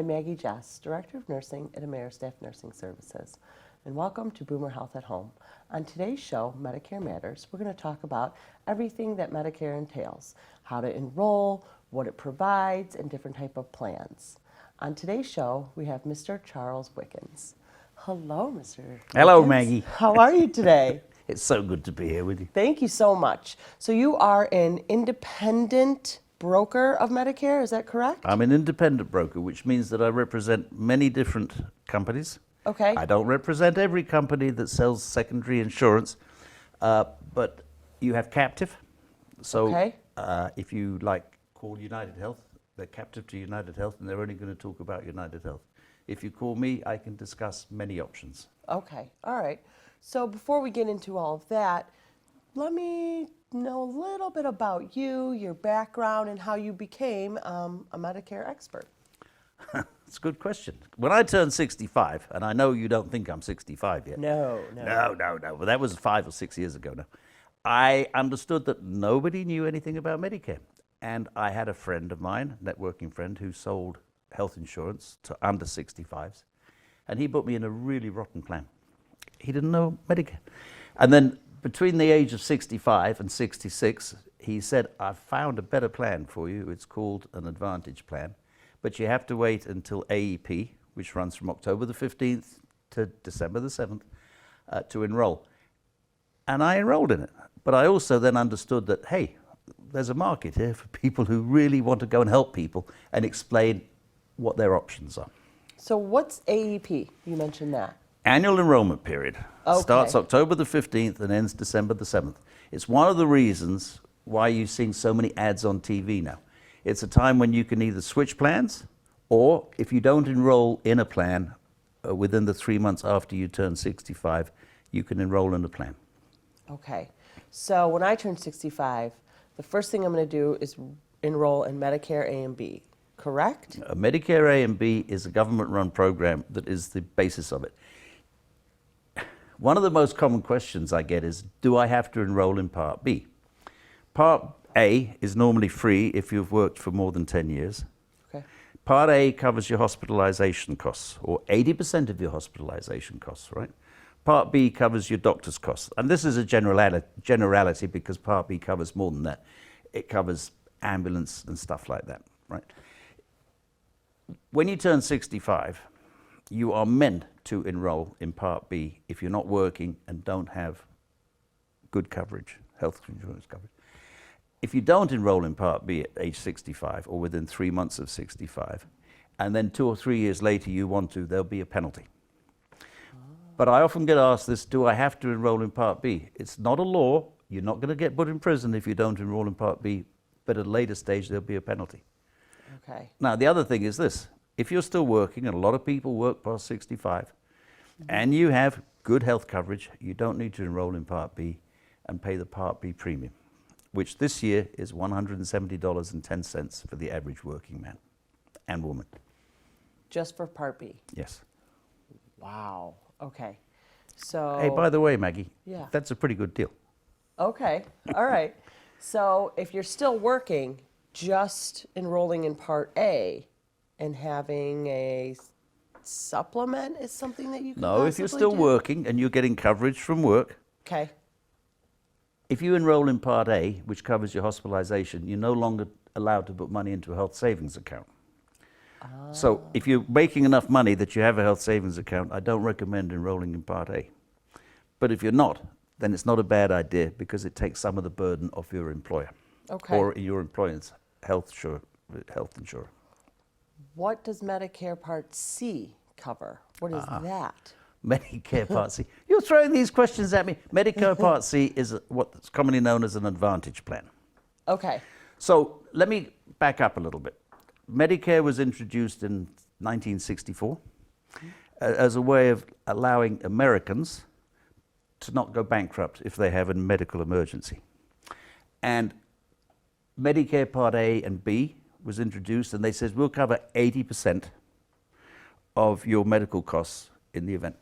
Maggie Jess, Director of Nursing at Ameristaff Nursing Services, and welcome to Boomer Health at Home. On today's show, Medicare Matters, we're going to talk about everything that Medicare entails, how to enroll, what it provides, and different type of plans. On today's show, we have Mr. Charles Wickens. Hello, Mr. Hello, Wickens. Maggie. How are you today? It's so good to be here with you. Thank you so much. So you are an independent broker of Medicare, is that correct? I'm an independent broker, which means that I represent many different companies. Okay. I don't represent every company that sells secondary insurance, but you have captive. So Okay. If you call United Health, they're captive to United Health, and they're only going to talk about United Health. If you call me, I can discuss many options. Okay, all right. So before we get into all of that, let me know a little bit about you, your background, and how you became a Medicare expert. It's a good question. When I turned 65, and I know you don't think I'm 65 yet. No. No. Well, that was 5 or 6 years ago now. I understood that nobody knew anything about Medicare. And I had a friend of mine, networking friend, who sold health insurance to under 65s. And he put me in a really rotten plan. He didn't know Medicare. And then between the age of 65 and 66, he said, I've found a better plan for you. It's called an Advantage plan. But you have to wait until AEP, which runs from October the 15th to December the 7th, to enroll. And I enrolled in it. But I also then understood that, hey, there's a market here for people who really want to go and help people and explain what their options are. So what's AEP? You mentioned that. Annual enrollment period. Okay. Starts October the 15th and ends December the 7th. It's one of the reasons why you're seeing so many ads on TV now. It's a time when you can either switch plans, or if you don't enroll in a plan within the 3 months after you turn 65, you can enroll in a plan. Okay. So when I turn 65, the first thing I'm going to do is enroll in Medicare A and B, correct? Medicare A and B is a government-run program that is the basis of it. One of the most common questions I get is, do I have to enroll in Part B? Part A is normally free if you've worked for more than 10 years. Okay. Part A covers your hospitalization costs, or 80% of your hospitalization costs, right? Part B covers your doctor's costs. And this is a generality because Part B covers more than that. It covers ambulance and stuff like that, right? When you turn 65, you are meant to enroll in Part B if you're not working and don't have good coverage, health insurance coverage. If you don't enroll in Part B at age 65 or within 3 months of 65, and then 2 or 3 years later you want to, there'll be a penalty. But I often get asked this, do I have to enroll in Part B? It's not a law. You're not going to get put in prison if you don't enroll in Part B, but at a later stage there'll be a penalty. Okay. Now, the other thing is this. If you're still working, and a lot of people work past 65, and you have good health coverage, you don't need to enroll in Part B and pay the Part B premium, which this year is $170.10 for the average working man and woman. Just for Part B? Yes. Wow. Okay. So. Hey, by the way, Maggie, Yeah. that's a pretty good deal. Okay. All right. So if you're still working, just enrolling in Part A and having a supplement is something that you can No, if you're possibly still do? working and you're getting coverage from work, Okay. if you enroll in Part A, which covers your hospitalization, you're no longer allowed to put money into a health savings account. So if you're making enough money that you have a health savings account, I don't recommend enrolling in Part A. But if you're not, then it's not a bad idea because it takes some of the burden off your employer. Okay. Or your employer's health insurer. What does Medicare Part C cover? What is that? Medicare Part C. You're throwing these questions at me. Medicare Part C is what's commonly known as an Advantage plan. Okay. So let me back up a little bit. Medicare was introduced in 1964 as a way of allowing Americans to not go bankrupt if they have a medical emergency. And Medicare Part A and B was introduced, and they said, we'll cover 80% of your medical costs in the event.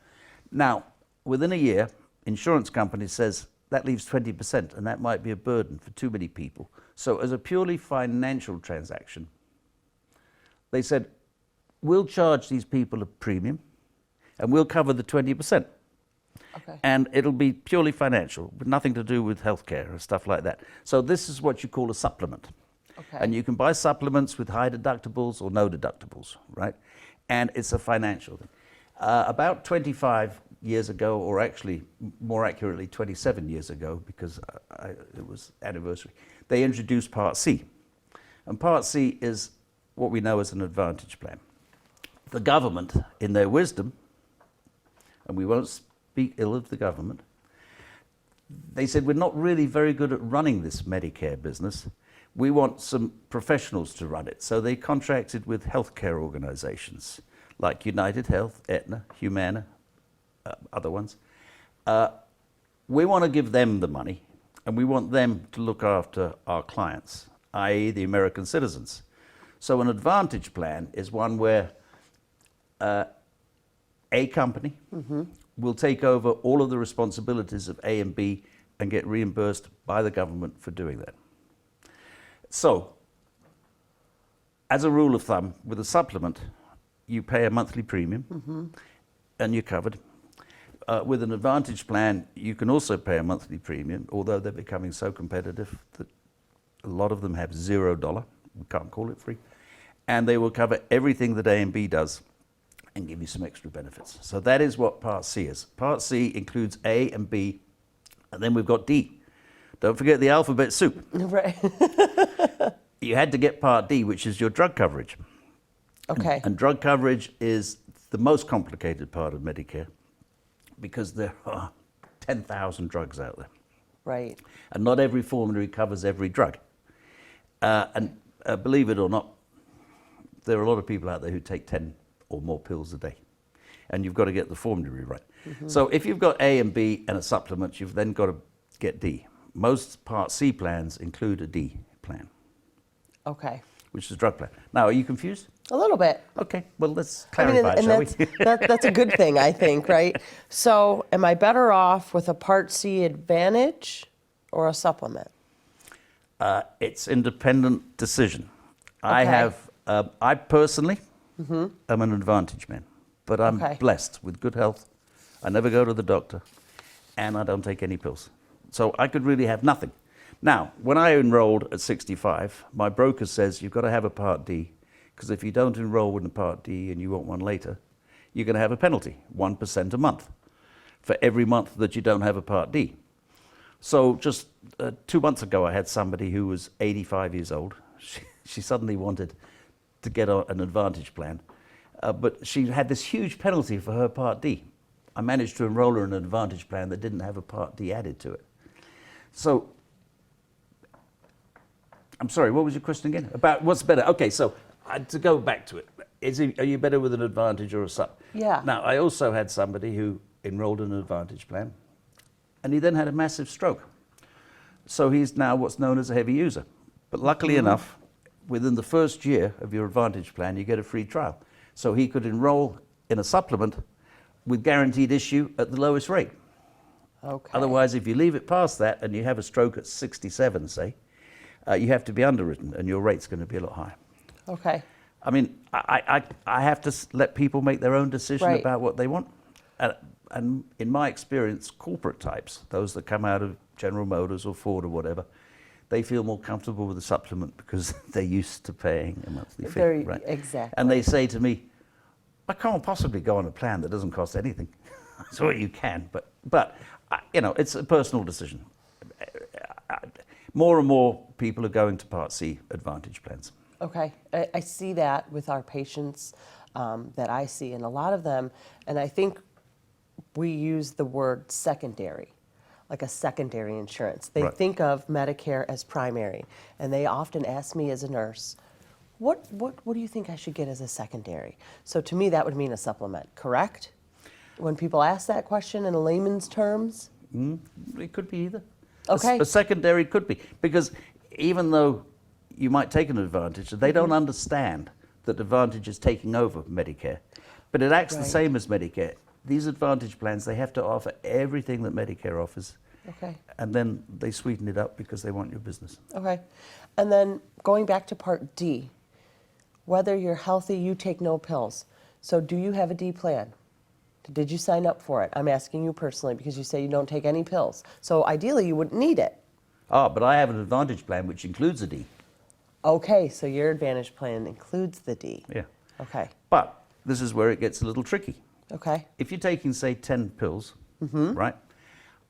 Now, within a year, insurance company says that leaves 20%, and that might be a burden for too many people. So as a purely financial transaction, they said, we'll charge these people a premium, and we'll cover the 20%. Okay. And it'll be purely financial, with nothing to do with healthcare or stuff like that. So this is what you call a supplement. Okay. And you can buy supplements with high deductibles or no deductibles, right? And it's a financial thing. About 25 years ago, or actually more accurately 27 years ago, because it was anniversary, they introduced Part C. And Part C is what we know as an Advantage plan. The government, in their wisdom, and we won't speak ill of the government, they said, we're not really very good at running this Medicare business. We want some professionals to run it. So they contracted with healthcare organizations like United Health, Aetna, Humana, other ones. We want to give them the money, and we want them to look after our clients, i.e. the American citizens. So an Advantage plan is one where a company will take over all of the responsibilities of A and B and get reimbursed by the government for doing that. So, as a rule of thumb, with a supplement, you pay a monthly premium and you're covered. With an Advantage plan, you can also pay a monthly premium, although they're becoming so competitive that a lot of them have $0. We can't call it free. And they will cover everything that A and B does and give you some extra benefits. So that is what Part C is. Part C includes A and B, and then we've got D. Don't forget the alphabet soup. Right. You had to get Part D, which is your drug coverage. Okay. And drug coverage is the most complicated part of Medicare because there are 10,000 drugs out there. Right. And not every formulary covers every drug. And believe it or not, there are a lot of people out there who take 10 or more pills a day. And you've got to get the formulary right. So if you've got A and B and a supplement, you've then got to get D. Most Part C plans include a D plan, Okay. which is a drug plan. Now, are you confused? A little bit. Okay, well, let's clarify, and shall we? that's a good thing, I think, right? So am I better off with a Part C Advantage or a supplement? It's independent decision. Okay. I personally am an Advantage man, but I'm Okay. blessed with good health. I never go to the doctor, and I don't take any pills. So I could really have nothing. Now, when I enrolled at 65, my broker says you've got to have a Part D, because if you don't enroll in a Part D and you want one later, you're going to have a penalty, 1% a month, for every month that you don't have a Part D. So just 2 months ago, I had somebody who was 85 years old. She suddenly wanted to get an Advantage plan, but she had this huge penalty for her Part D. I managed to enroll her in an Advantage plan that didn't have a Part D added to it. So, I'm sorry, what was your question again? About what's better? Okay, so to go back to it, are you better with an Advantage or a sub? Yeah. Now, I also had somebody who enrolled in an Advantage plan, and he then had a massive stroke. So he's now what's known as a heavy user. But luckily enough, within the first year of your Advantage plan, you get a free trial. So he could enroll in a supplement with guaranteed issue at the lowest rate. Okay. Otherwise, if you leave it past that and you have a stroke at 67, say, you have to be underwritten and your rate's going to be a lot higher. Okay. I mean, I have to let people make their own decision Right. about what they want. And in my experience, corporate types, those that come out of General Motors or Ford or whatever, they feel more comfortable with the supplement because they're used to paying a monthly fee. Very, right? exactly. And they say to me, I can't possibly go on a plan that doesn't cost anything. So you can, but you know, it's a personal decision. More and more people are going to Part C Advantage plans. Okay, I see that with our patients that I see, and a lot of them, and I think we use the word secondary, like a secondary insurance. They Right. think of Medicare as primary, and they often ask me as a nurse, what do you think I should get as a secondary? So to me, that would mean a supplement, correct? When people ask that question in layman's terms? It could be either. Okay. A secondary could be, because even though you might take an Advantage, they don't understand that Advantage is taking over Medicare. But it acts the Right. same as Medicare. These Advantage plans, they have to offer everything that Medicare offers. Okay. And then they sweeten it up because they want your business. Okay. And then going back to Part D, whether you're healthy, you take no pills. So do you have a D plan? Did you sign up for it? I'm asking you personally because you say you don't take any pills. So ideally, you wouldn't need it. Ah, but I have an Advantage plan which includes a D. Okay, so your Advantage plan includes the D. Yeah. Okay, But this is where it gets a little tricky. okay, If you're taking, say, 10 pills, right?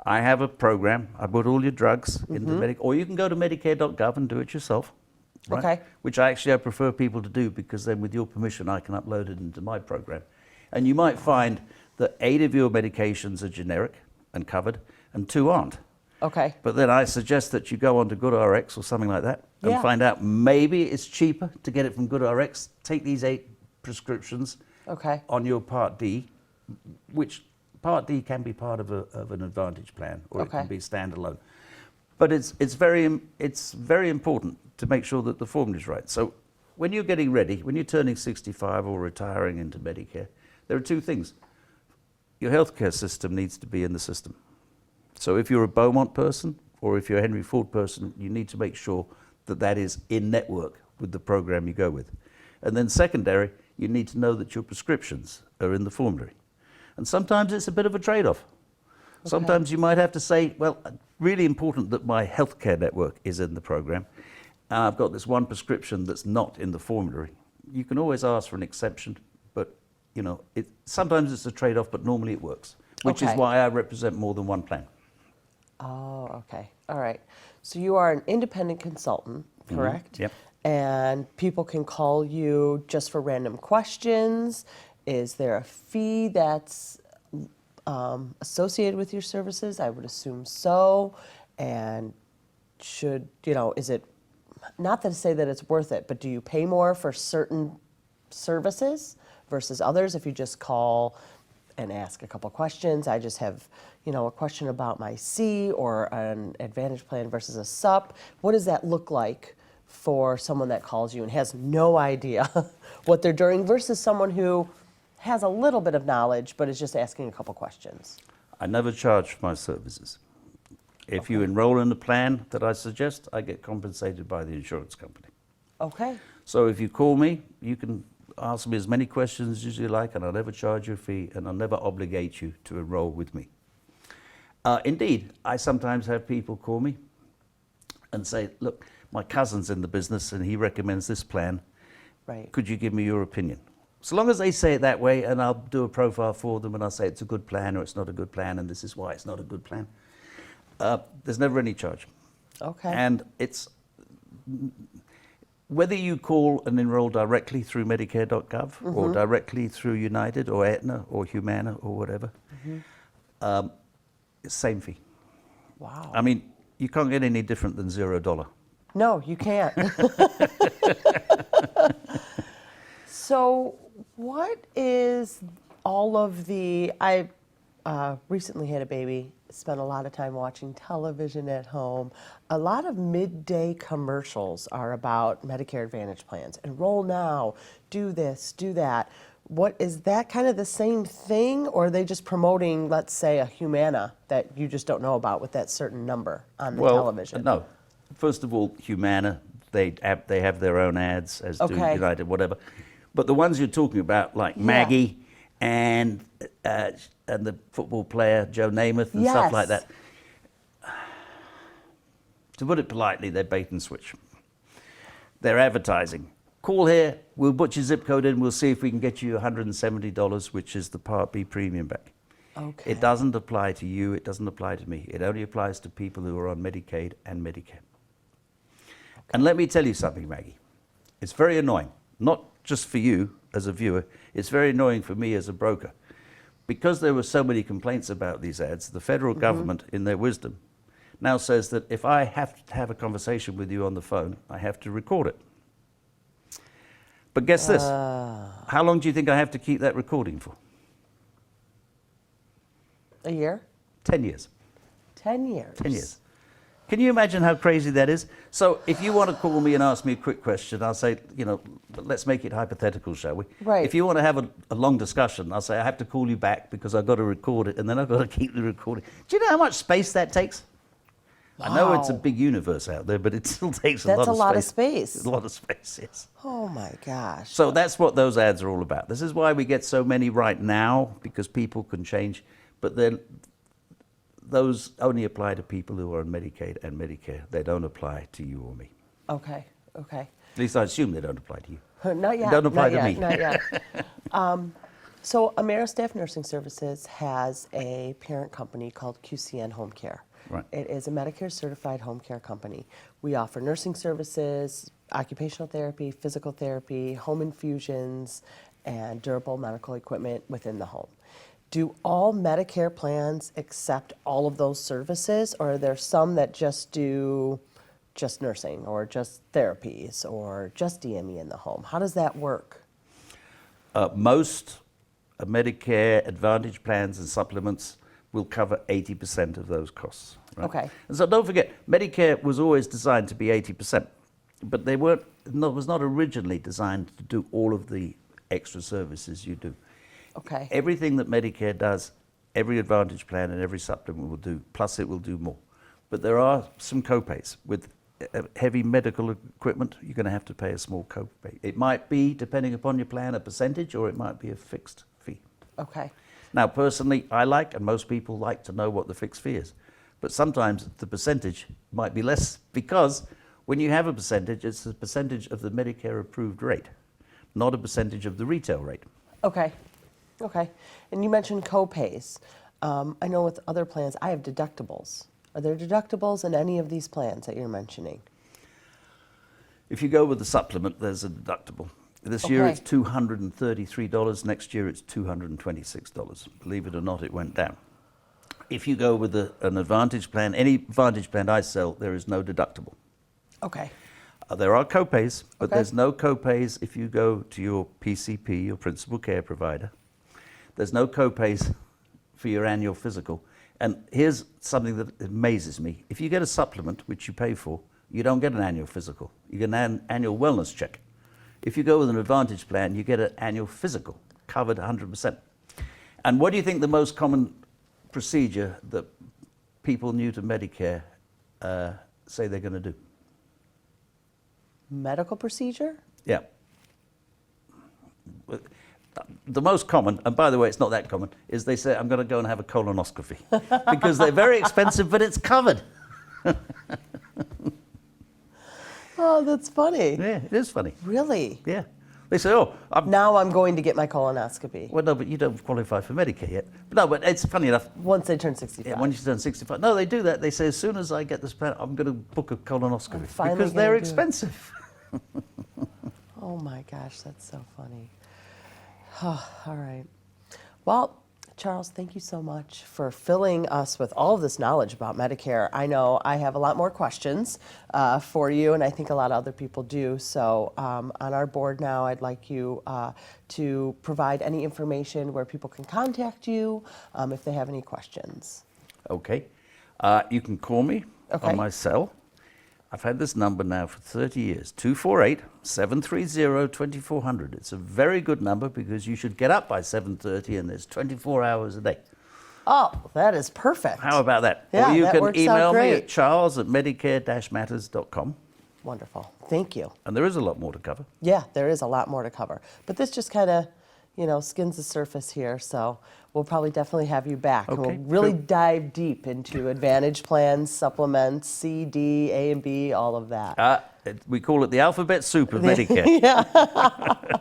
I have a program. I put all your drugs into Medicare, or you can go to Medicare.gov and do it yourself. Right? Okay. Which I prefer people to do because then, with your permission, I can upload it into my program. And you might find that 8 of your medications are generic and covered, and 2 aren't. okay, But then I suggest that you go on to GoodRx or something like that and Yeah. find out maybe it's cheaper to get it from GoodRx. Take these 8 prescriptions okay, on your Part D, which Part D can be part of an Advantage plan, or it Okay. can be standalone. But it's very important to make sure that the formula is right. So when you're getting ready, when you're turning 65 or retiring into Medicare, there are 2 things. Your healthcare system needs to be in the system. So if you're a Beaumont person or if you're a Henry Ford person, you need to make sure that that is in network with the program you go with. And then secondary, you need to know that your prescriptions are in the formulary. And sometimes it's a bit of a trade-off. Sometimes you might have to say, well, really important that my healthcare network is in the program, and I've got this one prescription that's not in the formulary. You can always ask for an exception, but you know, sometimes it's a trade-off, but normally it works, which is Okay. why I represent more than one plan. Oh, okay. All right. So you are an independent consultant, correct? Yep. And people can call you just for random questions. Is there a fee that's associated with your services? I would assume so. And is it, not to say that it's worth it, but do you pay more for certain services versus others if you just call and ask a couple questions? I just have, a question about my C or an Advantage plan versus a SUP. What does that look like for someone that calls you and has no idea what they're doing versus someone who has a little bit of knowledge but is just asking a couple questions? I never charge for my services. If you enroll in the plan that I suggest, I get compensated by the insurance company. Okay. So if you call me, you can ask me as many questions as you like, and I'll never charge you a fee, and I'll never obligate you to enroll with me. Indeed, I sometimes have people call me and say, look, my cousin's in the business and he recommends this plan. Right. Could you give me your opinion? So long as they say it that way, and I'll do a profile for them and I'll say it's a good plan or it's not a good plan and this is why it's not a good plan. There's never any charge. Okay. And it's whether you call and enroll directly through Medicare.gov or directly through United or Aetna or Humana or whatever, it's same fee. Wow. I mean, you can't get any different than $0. No, you can't. So what is all of the, I recently had a baby, spent a lot of time watching television at home. A lot of midday commercials are about Medicare Advantage plans. Enroll now, do this, do that. What is that kind of the same thing, or are they just promoting, let's say, a Humana that you just don't know about with that certain number on the television? No. First of all, Humana, they have their own ads, as do Okay. United, whatever. But the ones you're talking about, like Maggie and the football player Joe Namath and stuff like Yes. that, to put it politely, they're bait and switch. They're advertising. Call here, we'll put your zip code in, we'll see if we can get you $170, which is the Part B premium back. Okay. It doesn't apply to you, it doesn't apply to me. It only applies to people who are on Medicaid and Medicare. And let me tell you something, Maggie. It's very annoying, not just for you as a viewer, it's very annoying for me as a broker. Because there were so many complaints about these ads, the federal government, in their wisdom, now says that if I have to have a conversation with you on the phone, I have to record it. But guess this, how long do you think I have to keep that recording for? A year? 10 years. 10 years. 10 years. Can you imagine how crazy that is? So if you want to call me and ask me a quick question, I'll say, let's make it hypothetical, shall we? Right. If you want to have a long discussion, I'll say, I have to call you back because I've got to record it, and then I've got to keep the recording. Do you know how much space that takes? I know it's a Wow. big universe out there, but it still takes a That's lot a of space. lot of space. A lot of space, yes. Oh my gosh. So that's what those ads are all about. This is why we get so many right now, because people can change. But then those only apply to people who are on Medicaid and Medicare. They don't apply to you or me. Okay, okay. At least I assume they don't apply to you. Not yet. It doesn't apply not to yet, me. Not yet. So AmeriStaff Nursing Services has a parent company called QCN Home Care. Right. It is a Medicare certified home care company. We offer nursing services, occupational therapy, physical therapy, home infusions, and durable medical equipment within the home. Do all Medicare plans accept all of those services, or are there some that just do just nursing or just therapies or just DME in the home? How does that work? Most Medicare Advantage plans and supplements will cover 80% of those costs. Right? Okay. And so don't forget, Medicare was always designed to be 80%, but they weren't. No, it was not originally designed to do all of the extra services you do. Okay. Everything that Medicare does, every Advantage plan and every supplement will do, plus it will do more. But there are some copays. With heavy medical equipment, you're going to have to pay a small copay. It might be, depending upon your plan, a percentage, or it might be a fixed fee. Okay. Now, personally, I like, and most people like to know what the fixed fee is. But sometimes the percentage might be less, because when you have a percentage, it's a percentage of the Medicare approved rate, not a percentage of the retail rate. Okay. Okay. And you mentioned copays. I know with other plans, I have deductibles. Are there deductibles in any of these plans that you're mentioning? If you go with the supplement, there's a deductible. This year Okay. it's $233. Next year it's $226. Believe it or not, it went down. If you go with an Advantage plan, any Advantage plan I sell, there is no deductible. Okay. There are copays, but Okay. there's no copays if you go to your PCP, your principal care provider. There's no copays for your annual physical. And here's something that amazes me. If you get a supplement, which you pay for, you don't get an annual physical. You get an annual wellness check. If you go with an Advantage plan, you get an annual physical, covered 100%. And what do you think the most common procedure that people new to Medicare say they're going to do? Medical procedure? Yeah. The most common, and by the way, it's not that common, is they say, I'm going to go and have a colonoscopy. Because they're very expensive, but it's covered. Oh, that's funny. Yeah, it is funny. Really? Yeah. They say, oh, Now I'm going to get my colonoscopy. well, no, but you don't qualify for Medicare yet. But no, but it's funny enough. Once they turn 65. Yeah, once you turn 65. No, they do that. They say, as soon as I get this plan, I'm going to book a colonoscopy. finally Because gonna they're do it. expensive. Oh my gosh, that's so funny. All right. Well, Charles, thank you so much for filling us with all of this knowledge about Medicare. I know I have a lot more questions for you, and I think a lot of other people do. So on our board now, I'd like you to provide any information where people can contact you if they have any questions. Okay. You can call me Okay. on my cell. I've had this number now for 30 years, 248-730-2400. It's a very good number because you should get up by 7:30 and there's 24 hours a day. Oh, that is perfect. How about that? Yeah, or you that can works out email me great. at charles@medicare-matters.com. Wonderful. Thank you. And there is a lot more to cover. Yeah, there is a lot more to cover. But this just kind of, skins the surface here. So we'll probably definitely have you back. And Okay, we'll really good. dive deep into Advantage plans, supplements, C, D, A, and B, all of that. We call it the alphabet soup of Medicare.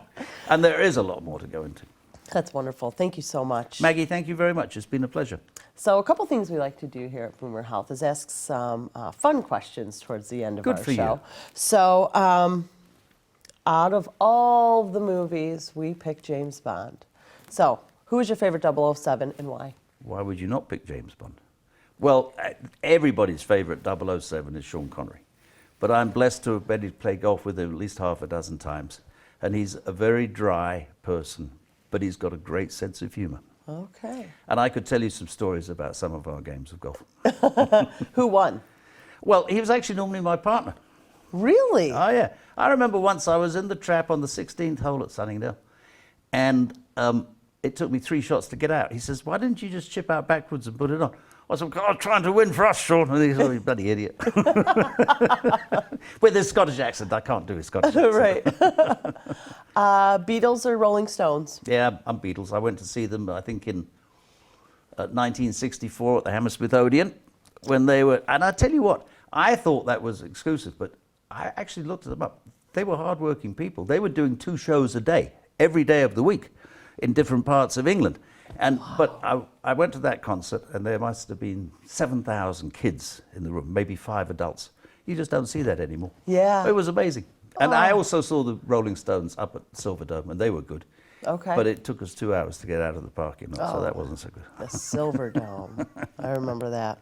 And there is a lot more to go into. That's wonderful. Thank you so much. Maggie, thank you very much. It's been a pleasure. So a couple things we like to do here at Boomer Health is ask some fun questions towards the end of Good our for you. show. So out of all the movies, we picked James Bond. So who is your favorite 007 and why? Why would you not pick James Bond? Well, everybody's favorite 007 is Sean Connery. But I'm blessed to have been to play golf with him at least half a dozen times. And he's a very dry person, but he's got a great sense of humor. Okay. And I could tell you some stories about some of our games of golf. Who won? Well, he was actually normally my partner. Really? Oh, yeah. I remember once I was in the trap on the 16th hole at Sunningdale, and it took me 3 shots to get out. He says, why didn't you just chip out backwards and put it on? I said, God, trying to win for us, Sean. And he's, oh, you bloody idiot. With his Scottish accent, I can't do his Scottish accent. Right. Beatles or Rolling Stones? Yeah, I'm Beatles. I went to see them, I think, in 1964 at the Hammersmith Odeon when they were, and I tell you what, I thought that was exclusive, but I actually looked them up. They were hardworking people. They were doing 2 shows a day, every day of the week, in different parts of England. And wow. But I went to that concert, and there must have been 7,000 kids in the room, maybe 5 adults. You just don't see that anymore. Yeah. It was amazing. And I also saw the Rolling Stones up at Silverdome, and they were good. Okay. But it took us 2 hours to get out of the parking lot, so that wasn't so good. The Silverdome. I remember that.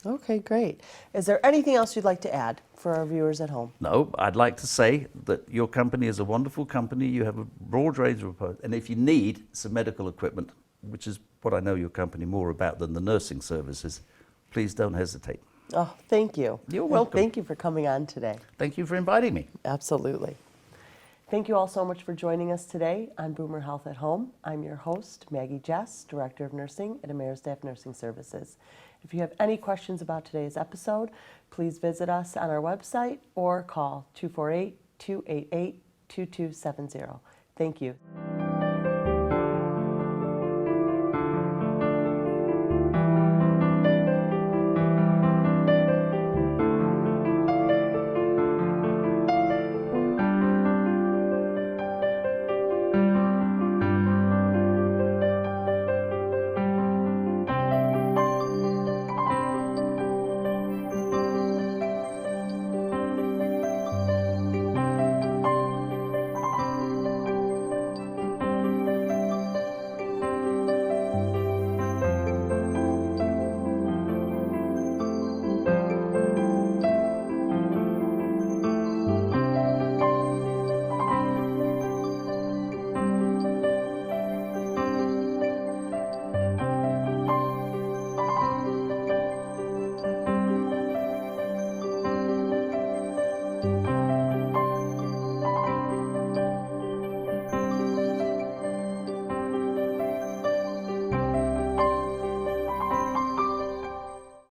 Okay, great. Is there anything else you'd like to add for our viewers at home? No, I'd like to say that your company is a wonderful company. You have a broad range of products. And if you need some medical equipment, which is what I know your company more about than the nursing services, please don't hesitate. Oh, thank you. You're welcome. Thank you for coming on today. Thank you for inviting me. Absolutely. Thank you all so much for joining us today on Boomer Health at Home. I'm your host, Maggie Jess, Director of Nursing at AmeriStaff Nursing Services. If you have any questions about today's episode, please visit us on our website or call 248-288-2270. Thank you.